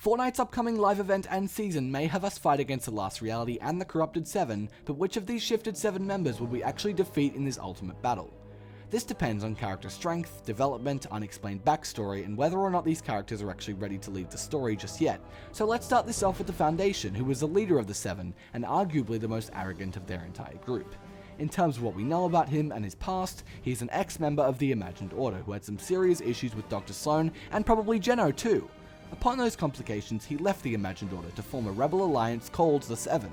Fortnite's upcoming live event and season may have us fight against the Last Reality and the Corrupted Seven, but which of these shifted 7 members will we actually defeat in this ultimate battle? This depends on character strength, development, unexplained backstory, and whether or not these characters are actually ready to lead the story just yet. So let's start this off with the Foundation, who was the leader of the 7, and arguably the most arrogant of their entire group. In terms of what we know about him and his past, he's an ex-member of the Imagined Order who had some serious issues with Dr. Sloan, and probably Geno too. Upon those complications, he left the Imagined Order to form a rebel alliance called the Seven.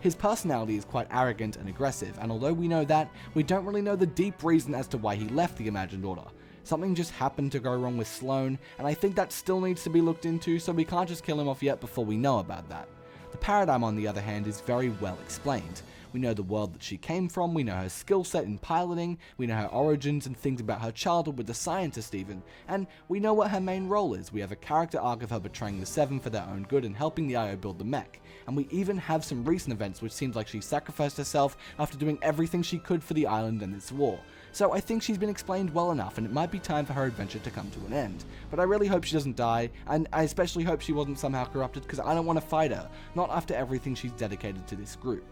His personality is quite arrogant and aggressive, and although we know that, we don't really know the deep reason as to why he left the Imagined Order. Something just happened to go wrong with Sloan, and I think that still needs to be looked into, so we can't just kill him off yet before we know about that. The Paradigm, on the other hand, is very well explained. We know the world that she came from, we know her skill set in piloting, we know her origins and things about her childhood with the scientist even, and we know what her main role is. We have a character arc of her betraying the Seven for their own good and helping the IO build the mech, and we even have some recent events which seems like she sacrificed herself after doing everything she could for the island and its war. So I think she's been explained well enough, and it might be time for her adventure to come to an end. But I really hope she doesn't die, and I especially hope she wasn't somehow corrupted, because I don't want to fight her, not after everything she's dedicated to this group.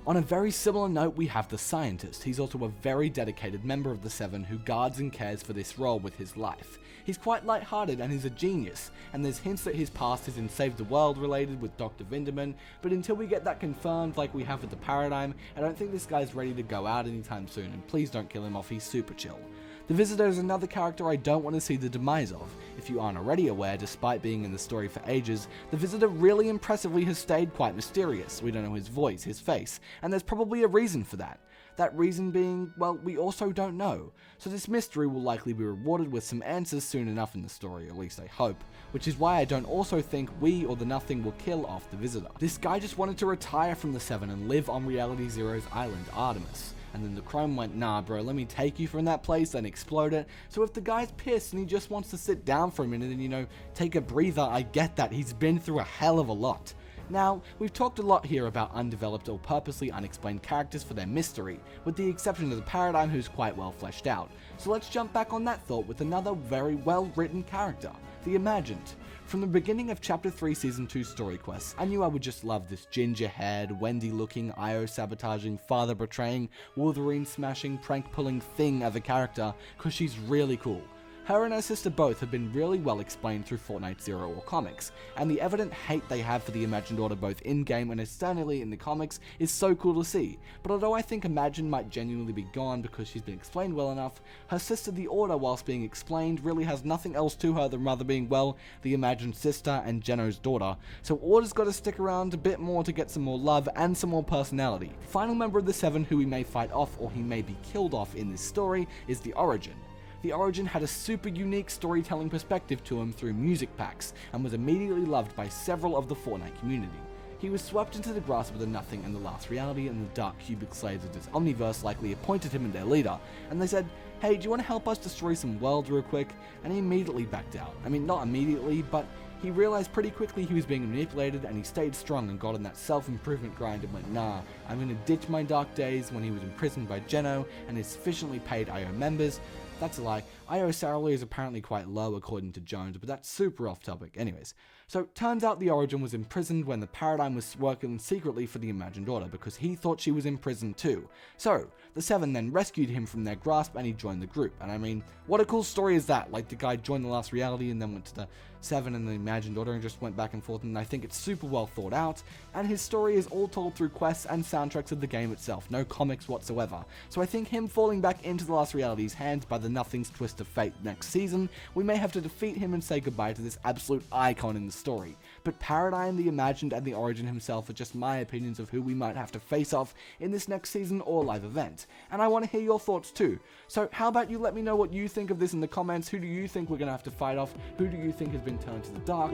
On a very similar note, we have the Scientist. He's also a very dedicated member of the Seven who guards and cares for this role with his life. He's quite light-hearted and he's a genius, and there's hints that his past is in Save the World related with Dr. Vinderman, but until we get that confirmed like we have with the Paradigm, I don't think this guy's ready to go out anytime soon, and please don't kill him off, he's super chill. The Visitor is another character I don't want to see the demise of. If you aren't already aware, despite being in the story for ages, the Visitor really impressively has stayed quite mysterious. We don't know his voice, his face, and there's probably a reason for that. That reason being, well, we also don't know. So this mystery will likely be rewarded with some answers soon enough in the story, at least I hope, which is why I don't also think we or the Nothing will kill off the Visitor. This guy just wanted to retire from the Seven and live on Reality Zero's island, Artemis. And then the Chrome went, nah bro, let me take you from that place and explode it. So if the guy's pissed and he just wants to sit down for a minute and, take a breather, I get that. He's been through a hell of a lot. Now, we've talked a lot here about undeveloped or purposely unexplained characters for their mystery, with the exception of the Paradigm who's quite well fleshed out. So let's jump back on that thought with another very well written character, the Imagined. From the beginning of Chapter 3 Season 2 story quests, I knew I would just love this ginger-haired, Wendy-looking, Io sabotaging, father-betraying, Wolverine-smashing, prank-pulling thing of a character, cause she's really cool. Her and her sister both have been really well explained through Fortnite Zero or comics, and the evident hate they have for the Imagined Order both in-game and externally in the comics is so cool to see. But although I think Imagined might genuinely be gone because she's been explained well enough, her sister the Order, whilst being explained, really has nothing else to her than rather being, well, the Imagined sister and Geno's daughter, so Order's gotta stick around a bit more to get some more love and some more personality. The final member of the Seven who we may fight off or he may be killed off in this story is the Origin. The Origin had a super unique storytelling perspective to him through music packs, and was immediately loved by several of the Fortnite community. He was swept into the grasp of the Nothing and the Last Reality, and the dark cubic slaves of this Omniverse likely appointed him as their leader, and they said, hey, do you want to help us destroy some worlds real quick? And he immediately backed out. I mean, not immediately, but he realized pretty quickly he was being manipulated, and he stayed strong and got on that self-improvement grind and went, nah, I'm gonna ditch my dark days when he was imprisoned by Geno and his sufficiently paid IO members. That's a lie. IO salary is apparently quite low according to Jones, but that's super off topic. Anyways, so turns out the Origin was imprisoned when the Paradigm was working secretly for the Imagined Order because he thought she was in prison too. So the Seven then rescued him from their grasp and he joined the group. And I mean, what a cool story is that? Like the guy joined the Last Reality and then went to the Seven and the Imagined Order and just went back and forth, and I think it's super well thought out, and his story is all told through quests and soundtracks of the game itself, no comics whatsoever. So I think him falling back into the Last Reality's hands by the Nothing's twist of fate next season, we may have to defeat him and say goodbye to this absolute icon in the story. But Paradigm, the Imagined, and the Origin himself are just my opinions of who we might have to face off in this next season or live event, and I want to hear your thoughts too. So how about you let me know what you think of this in the comments? Who do you think we're going to have to fight off? Who do you think has been turned to the dark?